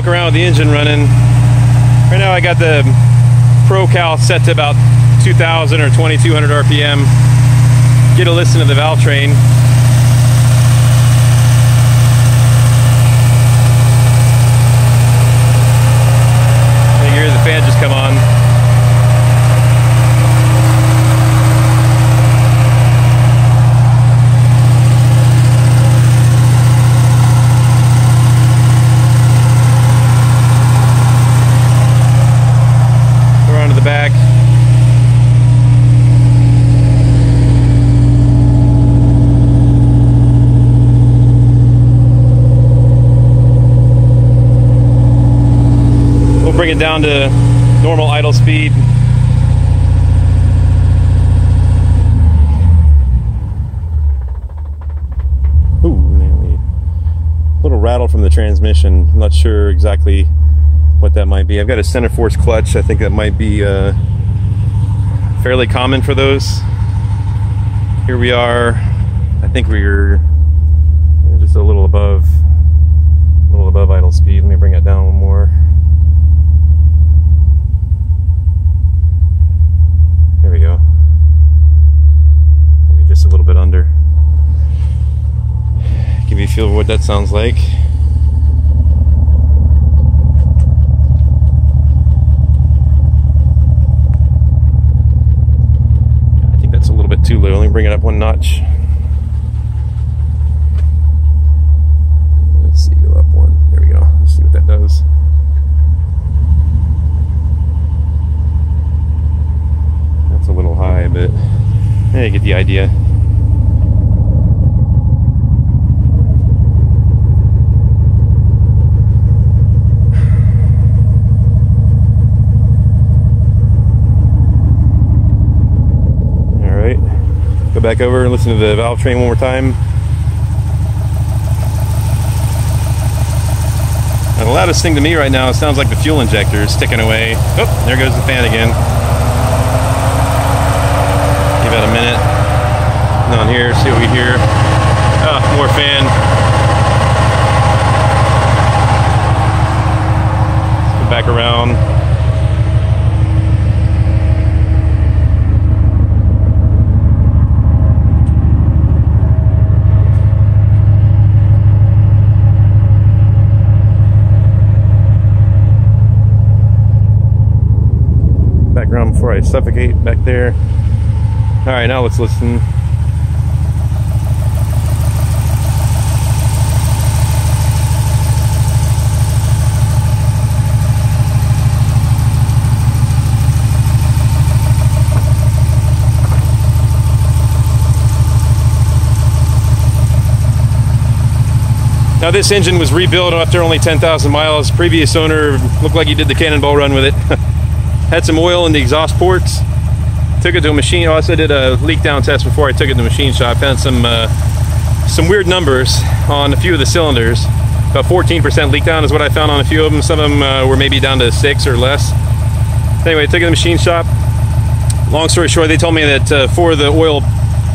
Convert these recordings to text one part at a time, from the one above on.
walk around with the engine running. Right now I got the Pro Cal set to about 2,000 or 2,200 RPM. Get a listen to the valve train. You hear the fan just come on. Back. We'll bring it down to normal idle speed. Ooh, a little rattle from the transmission. I'm not sure exactly what that might be. I've got a center force clutch. I think that might be fairly common for those. Here we are. I think we're just a little above idle speed. Let me bring it down one more. There we go. Maybe just a little bit under. Give you a feel of what that sounds like. Too low. Let me bring it up one notch. Let's see, go up one. There we go. Let's see what that does. That's a little high, but yeah, you get the idea. Go back over and listen to the valve train one more time. Now, the loudest thing to me right now sounds like the fuel injector is ticking away. Oh, there goes the fan again. Give it a minute. On here, see what we hear. Oh, more fan. Go back around. Before I suffocate back there. Alright, now let's listen. Now this engine was rebuilt after only 10,000 miles. Previous owner looked like he did the cannonball run with it. Had some oil in the exhaust ports. Took it to a machine. I also did a leak down test before I took it to the machine shop. Found some weird numbers on a few of the cylinders. About 14% leak down is what I found on a few of them. Some of them were maybe down to 6 or less. Anyway, I took it to the machine shop. Long story short, they told me that 4 of the oil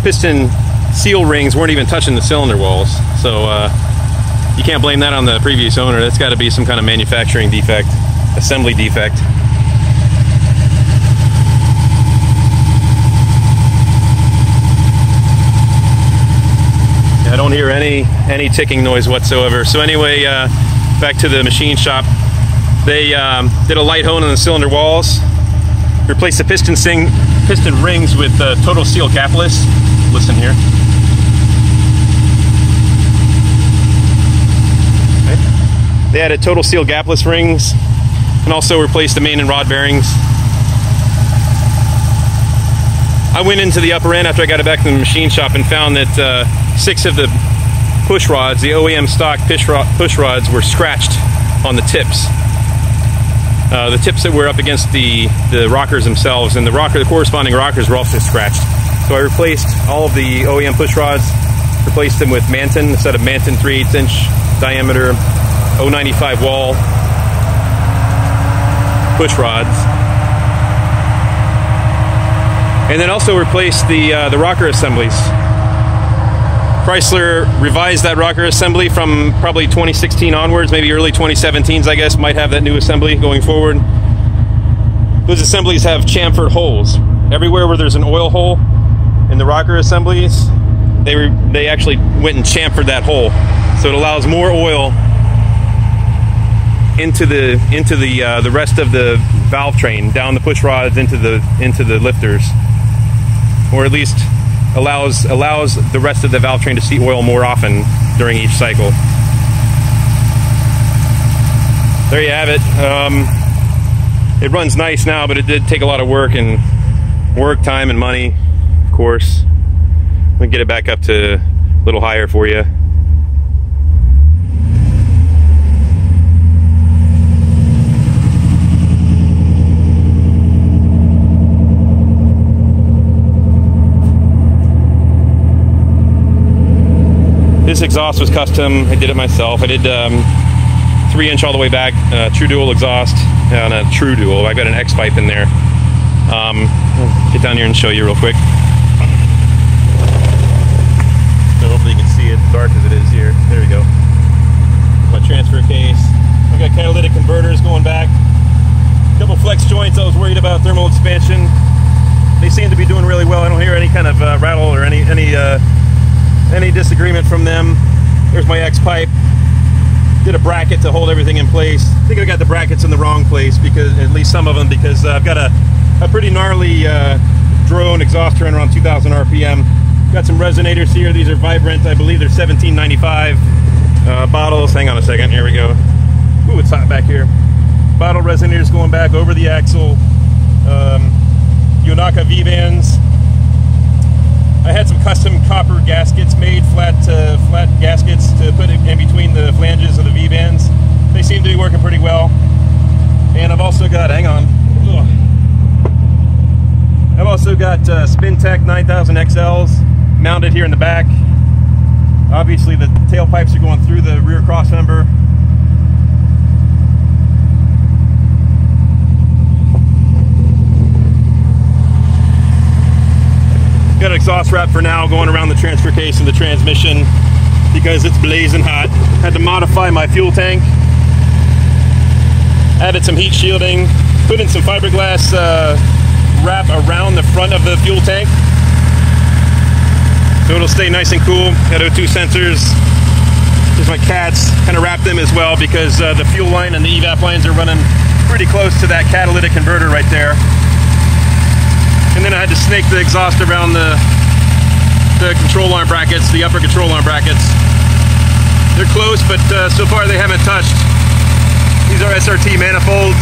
piston seal rings weren't even touching the cylinder walls. So you can't blame that on the previous owner. That's got to be some kind of manufacturing defect, assembly defect. I don't hear any ticking noise whatsoever. So anyway, back to the machine shop. They did a light hone on the cylinder walls, replaced the piston rings with total seal gapless. Listen here. Okay. They added total seal gapless rings and also replaced the main and rod bearings. I went into the upper end after I got it back from the machine shop and found that 6 of the push rods, the OEM stock push rods, were scratched on the tips. The tips that were up against the rockers themselves, and the corresponding rockers were also scratched. So I replaced all of the OEM push rods, replaced them with Manton, a set of Manton 3/8" diameter 095 wall push rods. And then also replaced the rocker assemblies Chrysler revised that rocker assembly from probably 2016 onwards, maybe early 2017s, I guess, might have that new assembly going forward. Those assemblies have chamfered holes. Everywhere where there's an oil hole in the rocker assemblies, they actually went and chamfered that hole. So it allows more oil into the rest of the valve train, down the push rods into the lifters, or at least allows the rest of the valve train to see oil more often during each cycle. There you have it. It runs nice now, but it did take a lot of work time and money, of course. Let me get it back up to a little higher for you. This exhaust was custom. I did it myself. I did 3-inch all the way back, true dual exhaust on a true dual. I got an X pipe in there. I'll get down here and show you real quick. So hopefully you can see it, dark as it is here. There we go. My transfer case. I've got catalytic converters going back. A couple flex joints. I was worried about thermal expansion. They seem to be doing really well. I don't hear any kind of rattle or any disagreement from them. There's my X pipe. Did a bracket to hold everything in place. I think I got the brackets in the wrong place, because at least some of them, because I've got a pretty gnarly drone exhaust turn around 2,000 RPM. Got some resonators here. These are Vibrant. I believe they're 1795 bottles. Hang on a second. Here we go. Ooh, it's hot back here. Bottle resonators going back over the axle. Yonaka V-bands. I had some custom copper gaskets made, flat gaskets to put in between the flanges of the V-bands. They seem to be working pretty well. And I've also got, hang on. Ugh. I've also got Spintech 9000 XLs mounted here in the back. Obviously the tailpipes are going through the rear crossmember. Got an exhaust wrap for now going around the transfer case and the transmission because it's blazing hot. Had to modify my fuel tank. Added some heat shielding. Put in some fiberglass wrap around the front of the fuel tank, so it'll stay nice and cool. Got O2 sensors. There's my cats. Kind of wrap them as well because the fuel line and the evap lines are running pretty close to that catalytic converter right there. And then I had to snake the exhaust around the control arm brackets, the upper control arm brackets. They're close, but so far they haven't touched. These are SRT manifolds.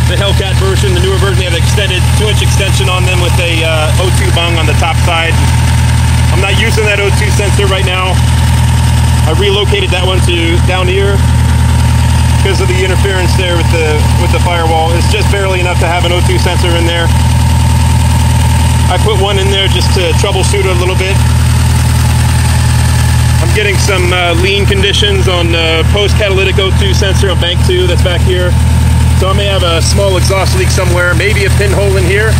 The Hellcat version, the newer version, they have an extended 2-inch extension on them with a O2 bung on the top side. I'm not using that O2 sensor right now. I relocated that one to down here because of the interference there with the firewall. It's just barely enough to have an O2 sensor in there. I put one in there just to troubleshoot it a little bit. I'm getting some lean conditions on post-catalytic O2 sensor on bank 2 that's back here. So I may have a small exhaust leak somewhere, maybe a pinhole in here.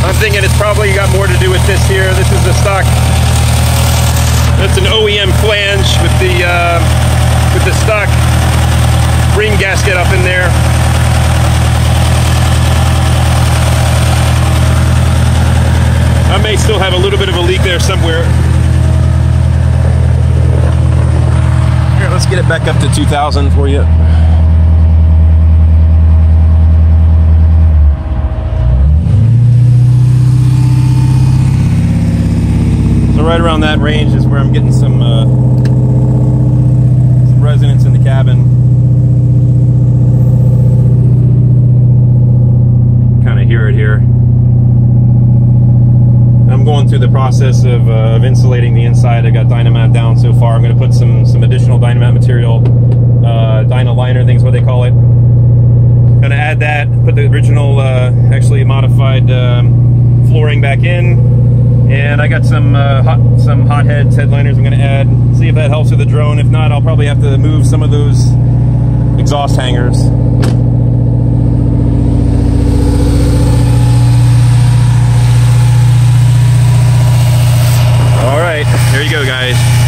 I'm thinking it's probably got more to do with this here. This is a stock, that's an OEM flange with the stock ring gasket up in there. I may still have a little bit of a leak there somewhere. Here, let's get it back up to 2,000 for you. So right around that range is where I'm getting some resonance in the cabin. Kind of hear it here. I'm going through the process of insulating the inside. I got Dynamat down so far. I'm going to put some additional Dynamat material, Dyna liner, things what they call it. Going to add that, put the original, actually modified flooring back in. And I got some hot heads, headliners I'm going to add. See if that helps with the drone. If not, I'll probably have to move some of those exhaust hangers. right, there you go, guys.